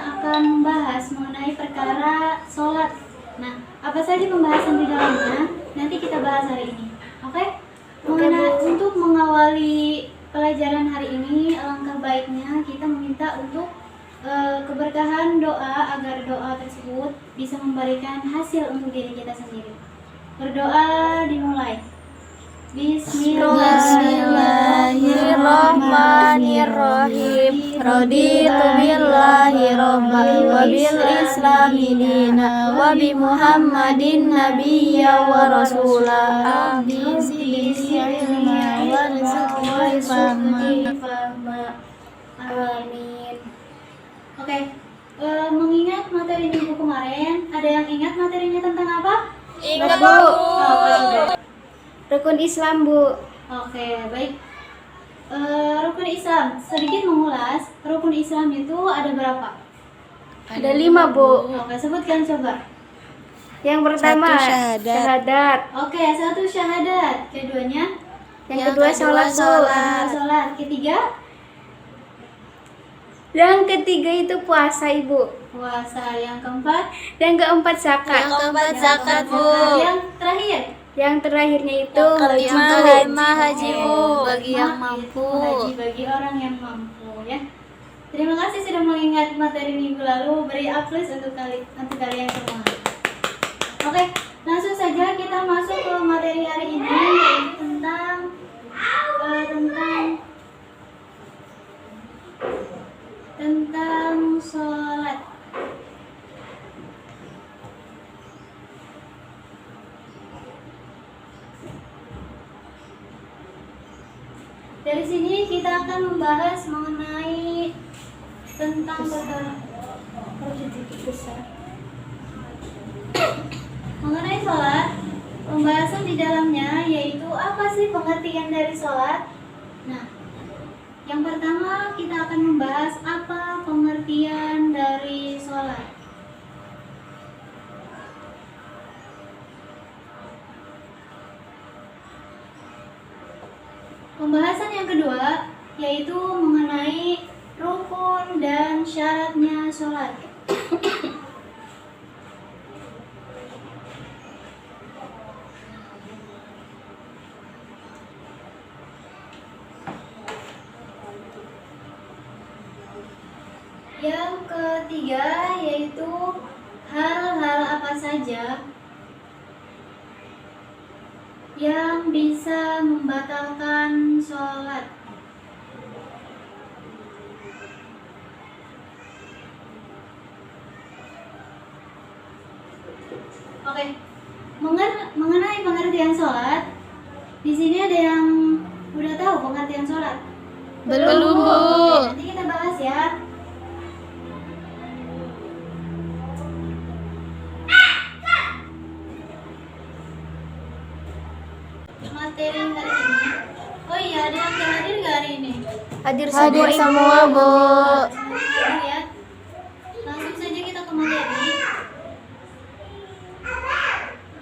akan membahas mengenai perkara sholat. Nah, apa saja pembahasan di dalamnya nanti kita bahas hari ini. Oke? Untuk mengawali pelajaran hari ini, alangkah baiknya kita meminta untuk keberkahan doa agar doa tersebut bisa memberikan hasil untuk diri kita sendiri. Berdoa dimulai. Bismillahirrahmanirrahim. Raditu billahi rabban wa bil islami dina wa bi Muhammadin nabiyya wa rasula. Amin. Oke, mengingat materi minggu kemarin, ada yang ingat materinya tentang apa? Ingat, Bu. Rukun Islam, Bu. Oke, baik. Rukun Islam, sedikit mengulas. Rukun Islam itu ada berapa? Ada 5, Bu. Oke, sebutkan coba. Yang pertama, Satu, syahadat. Oke, 1 syahadat. Keduanya? Yang kedua, sholat, Bu. Sholat. Ketiga? Yang ketiga itu puasa, Ibu. Puasa. Yang keempat? Dan keempat, zakat. Yang keempat, zakat, Bu. Yang terakhir? Yang terakhirnya itu kelima, haji, Bu. Bagi yang mampu. Haji bagi orang yang mampu, ya. Terima kasih sudah mengingat materi minggu lalu. Beri aplaus untuk kalian semua. Oke, langsung saja kita masuk ke materi hari ini, yaitu tentang sholat. Dari sini kita akan membahas mengenai tentang mengenai sholat. Pembahasan di dalamnya yaitu apa sih pengertian dari sholat. Nah, yang pertama kita akan membahas apa pengertian dari sholat. Pembahasan yang kedua yaitu mengenai rukun dan syaratnya sholat. Yang ketiga yaitu hal-hal apa saja yang bisa membatalkan sholat. Oke, mengenai pengertian sholat, di sini ada yang udah tahu pengertian sholat? Belum, Bu. Nanti kita bahas ya. Materi hari ini. Oh iya, ada yang hadir nggak hari ini? Hadir Semua, Bu. Hadir ya. Langsung saja kita ke materi.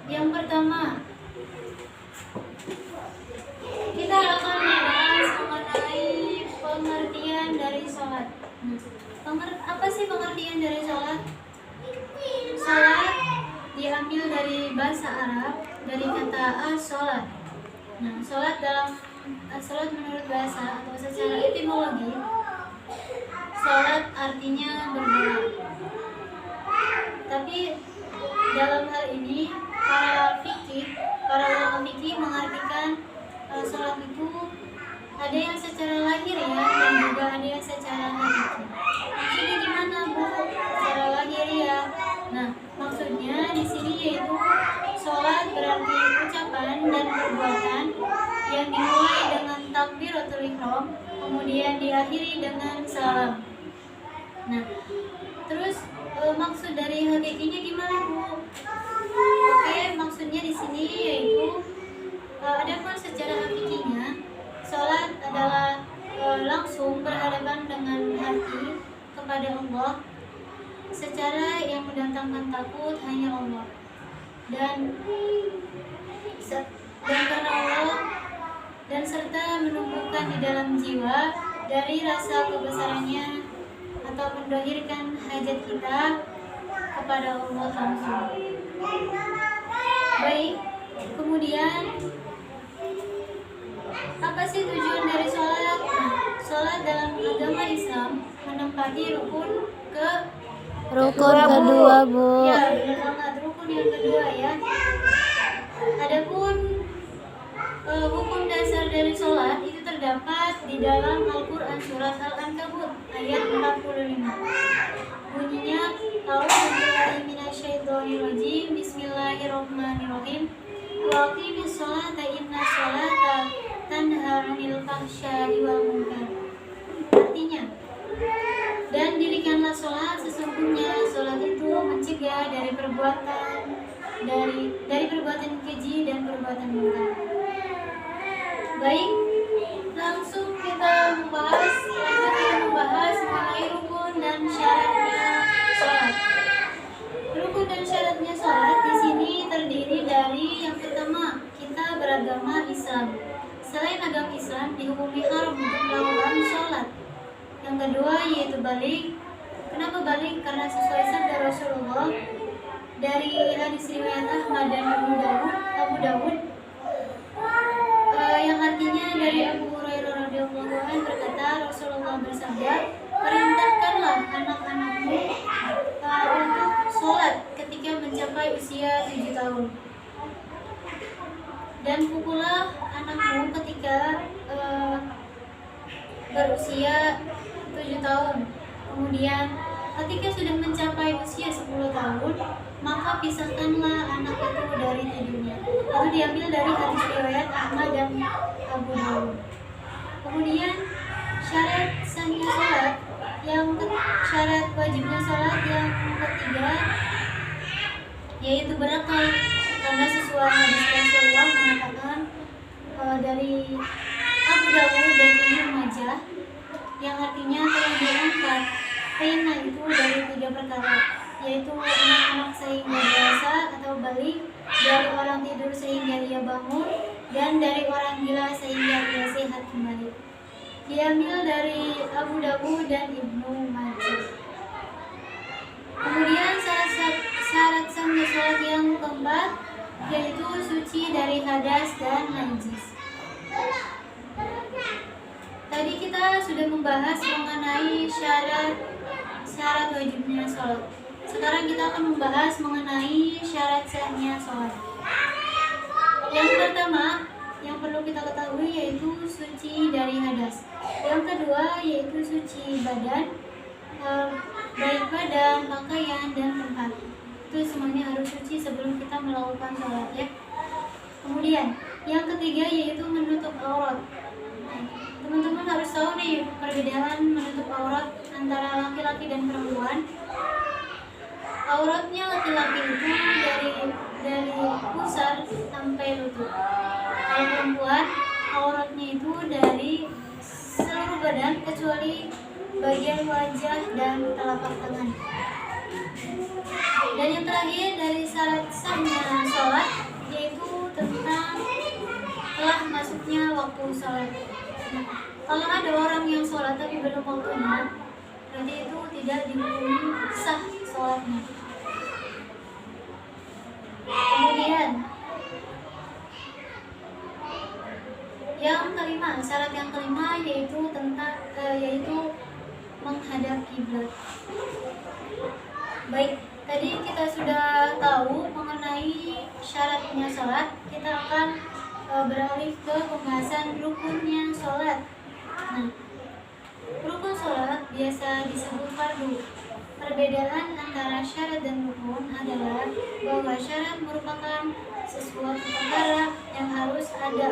Yang pertama, kita akan membahas mengenai pengertian dari sholat. Apa sih pengertian dari sholat? Sholat diambil dari bahasa Arab, dari kata as-sholat. Nah, sholat menurut bahasa atau secara etimologi, sholat artinya berdoa. Tapi dalam hal ini para ulama fikih mengartikan sholat itu ada yang secara lahir ya, dan juga ada yang secara hakiki. Maksudnya gimana, Bu? Secara lahir ya. Nah, maksudnya di sini yaitu sholat berarti ucapan dan perbuatan yang dimulai dengan takbiratul ihram, kemudian diakhiri dengan salam. Nah, terus maksud dari hakikinya gimana, Bu? Oke, maksudnya di sini yaitu adapun secara hakikinya, sholat adalah langsung berhadapan dengan hati kepada Allah secara yang mendatangkan takut hanya Allah, dan karena Allah, dan serta menumbuhkan di dalam jiwa dari rasa kebesarannya atau mendahirkan hajat kita kepada Allah langsung. Baik, kemudian apa sih tujuan dari sholat? Sholat dalam agama Islam menempati rukun Rukun kedua, Bu. ya, benar banget, rukun yang kedua ya. Adapun hukum dasar dari sholat itu terdapat di dalam Al-Quran surat Al-Ankabut ayat 45. Bunyinya, A'udzubillahi minasyaitonirrajim, Bismillahirrahmanirrahim. Wa aqimis sholata inna sholata tanha 'anil fahsya'i wal munkar. Artinya, dan dirikanlah sholat, sesungguhnya sholat itu mencegah dari perbuatan keji dan perbuatan munkar. Baik, langsung kita membahas mengenai rukun dan syaratnya sholat. Rukun dan syaratnya sholat di sini terdiri dari yang pertama, kita beragama Islam. Selain agama Islam dihukumi haram untuk melakukan sholat. Yang kedua yaitu balik. Kenapa balik? Karena sesuai sabda Rasulullah dari hadis riwayat Ahmad dan Abu Dawud yang artinya dari Abu Hurairah radhiyallahu anhu berkata, Rasulullah bersabda, perintahkanlah anak-anakmu untuk sholat ketika mencapai usia 7 tahun, dan pukullah anakmu ketika berusia 7 tahun. Kemudian ketika sudah mencapai usia 10 tahun, maka pisahkanlah anak itu dari tidurnya. Itu diambil dari hadis riwayat Ahmad dan Abu Dawud. Kemudian syarat sahnya sholat, syarat wajibnya sholat yang ketiga yaitu berakal, karena sesuai hadis Rasulullah mengatakan dari Abu Dawud dan Ibnu Majah yang artinya telah diangkat hina itu dari 3 perkara, yaitu anak-anak sehingga dewasa atau balik, dari orang tidur sehingga ia bangun, dan dari orang gila sehingga ia sehat kembali. Diambil dari Abu Dawud dan Ibnu Majah. Kemudian syarat sahnya sholat yang keempat yaitu suci dari hadas dan najis. Tadi kita sudah membahas mengenai syarat wajibnya sholat. Sekarang kita akan membahas mengenai syarat sahnya sholat. Yang pertama yang perlu kita ketahui yaitu suci dari hadas. Yang kedua yaitu suci badan, baik badan, pakaian, dan tempat. Itu semuanya harus suci sebelum kita melakukan sholat ya. Kemudian yang ketiga yaitu menutup aurat. Teman-teman harus tahu nih perbedaan menutup aurat antara laki-laki dan perempuan. Auratnya laki-laki itu dari pusar sampai lutut. Kalau perempuan auratnya itu dari seluruh badan kecuali bagian wajah dan telapak tangan. Dan yang terakhir dari syarat sahnya sholat yaitu tentang telah masuknya waktu sholat. Kalau ada orang yang sholat tapi belum waktunya, berarti itu tidak dihukumi sah sholatnya. Kemudian yang kelima, syarat yang kelima yaitu menghadap kiblat. Baik, tadi kita sudah tahu mengenai syaratnya sholat. Kita akan beralih ke pembahasan rukunnya sholat. Nah, rukun sholat biasa disebut fardu. Perbedaan antara syarat dan rukun adalah bahwa syarat merupakan sesuatu perkara yang harus ada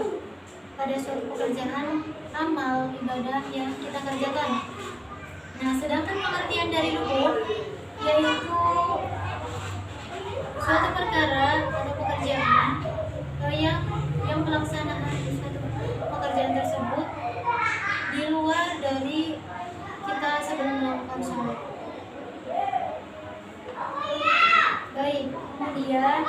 pada suatu pekerjaan, amal, ibadah yang kita kerjakan. Nah, sedangkan pengertian dari rukun yaitu suatu perkara atau pekerjaan yang pelaksanaan suatu pekerjaan tersebut di luar dari kita sebelum melakukan sholat. Baik, kemudian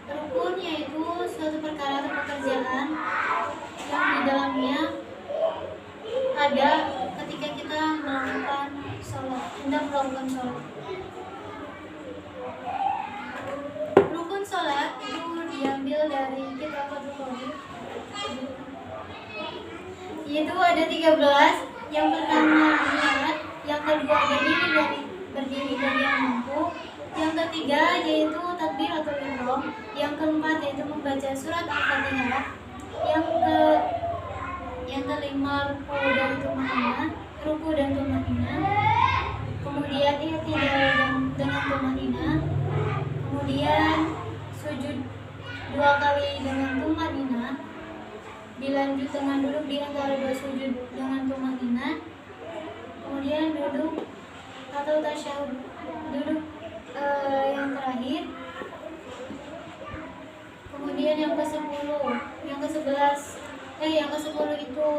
rukun yaitu suatu perkara atau pekerjaan yang di dalamnya ada ketika kita melakukan sholat, hendak melakukan sholat. Rukun sholat itu diambil dari kitab Al-Qur'an, yaitu ada 13. Yang pertama niat, yang kedua berdiri dari yang mampu, yang ketiga yaitu takbiratul ihram, yang keempat yaitu membaca surat Al-Fatihah, yang kelima ruku dan tumanina, kemudian i'tidal dengan tumanina, kemudian sujud 2 kali dengan tumanina, dilanjut dengan duduk di antara 2 sujud dengan tumanina, kemudian duduk atau tasyahud, duduk yang terakhir, kemudian yang ke-10 itu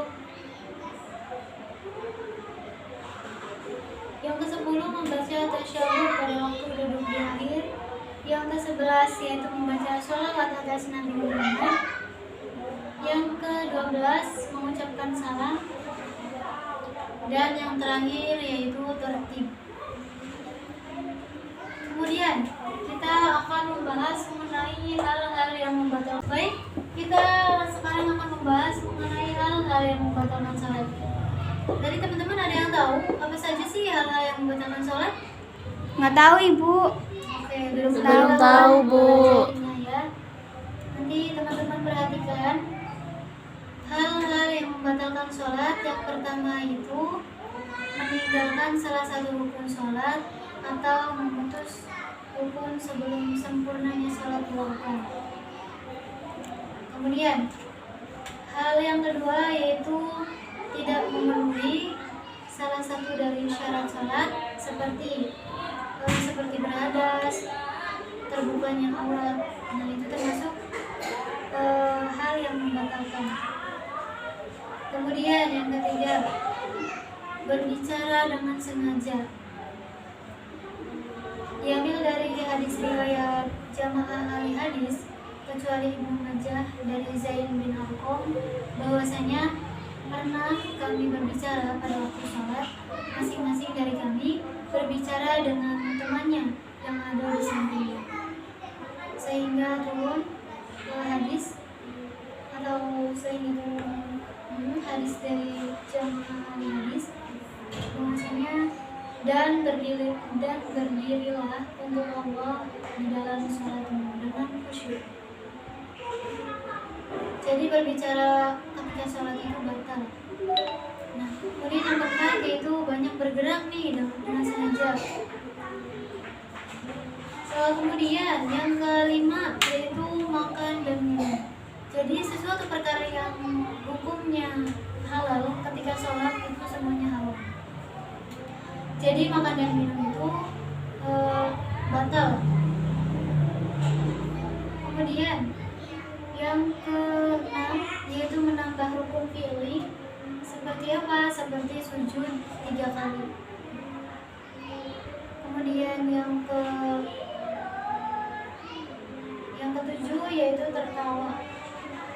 yang ke-10 membaca tasyahud pada waktu duduk di akhir, yang ke-11 yaitu membaca sholawat atas Nabi Muhammad, yang ke-12 mengucapkan salam, dan yang terakhir yaitu tertib. Kemudian kita akan membahas mengenai hal-hal yang membatalkan. Baik, kita sekarang akan membahas mengenai hal-hal yang membatalkan salat. Dari teman-teman ada yang tahu apa saja sih hal-hal yang membatalkan salat? Nggak tahu Ibu. Oke, Belum tahu, Bu. Ya. Nanti teman-teman perhatikan hal-hal yang membatalkan sholat. Yang pertama itu meninggalkan salah satu rukun sholat atau memutus rukun sebelum sempurnanya sholat dilakukan. Kemudian hal yang kedua yaitu tidak memenuhi salah satu dari syarat sholat seperti berhadas, terbukanya aurat. Nah, itu termasuk hal yang membatalkan. Kemudian yang ketiga, berbicara dengan sengaja. Diambil dari hadis riwayat Jamaah ahli hadis kecuali Ibnu Majah dari Zain bin Arqam bahwasanya pernah kami berbicara pada waktu sholat, masing-masing dari kami berbicara dengan temannya yang ada di sampingnya, sehingga turun hadis hadis dari Jamaah ahli hadis bahwasanya dan berdirilah untuk Allah di dalam sholatmu dengan khusyuk. Jadi berbicara ketika sholat itu batal. Nah, kemudian yang keempat yaitu banyak bergerak nih dengan sengaja. Kemudian yang kelima yaitu makan dan minum. Jadi sesuatu perkara yang hukumnya halal ketika sholat itu semuanya halal. Jadi makan dan minum itu batal. Kemudian yang ke-6 yaitu menambah rukun fi'li. Seperti apa? Seperti sujud 3 kali. Kemudian yang ke-7 yaitu tertawa.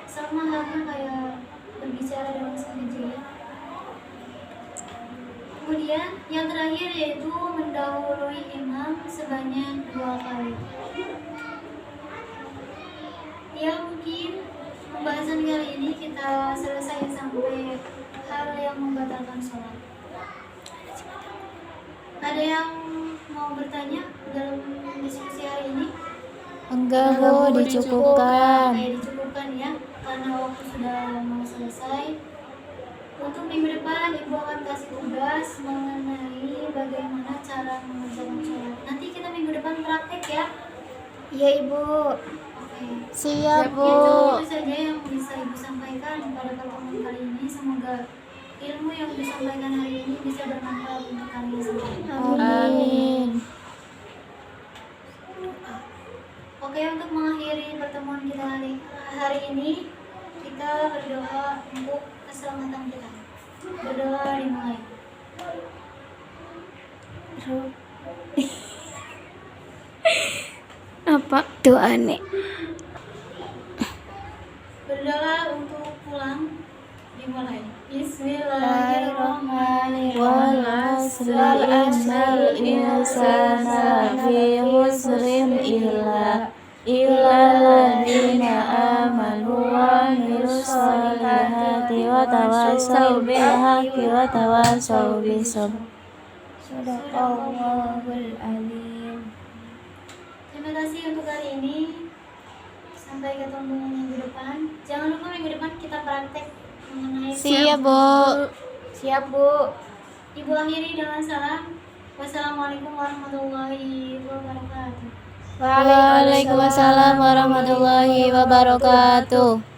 Sama halnya kayak berbicara dengan sengaja. Kemudian yang terakhir yaitu mendahului imam sebanyak 2 kali. Ya, mungkin pembahasan kali ini kita selesai sampai hal yang membatalkan sholat. Ada yang mau bertanya dalam diskusi hari ini? Enggak, Bu, dicukupkan. Oke, dicukupkan ya, karena waktu sudah mau selesai. Untuk minggu depan Ibu akan kasih tugas mengenai bagaimana cara mengerjakan sholat. Nanti kita minggu depan praktek ya. Iya Ibu. Oke. Siap, Bu. Itu saja yang bisa Ibu sampaikan pada pertemuan kali ini. Semoga ilmu yang disampaikan hari ini bisa bermanfaat untuk kalian semua. Amin. Oke, untuk mengakhiri pertemuan kita hari ini, kita berdoa untuk keselamatan kita. Berdoa dimulai. Apa tuh aneh? Berdoa untuk pulang dimulai. Bismillahirrahmanirrahim. asri innal insana lafi khusrin illa alladziina aamanu wa 'amilus sholihati wa tawassaw bil haqqi wa tawassaw bis sabr. Shadaqallahul alim. Terima kasih untuk hari ini. Sampai ketemu minggu depan. Jangan lupa minggu depan kita praktek mengenai Siap, Bu. Siap, Bu. Ibu akhiri dengan salam. Wassalamualaikum warahmatullahi wabarakatuh. Waalaikumsalam warahmatullahi wabarakatuh.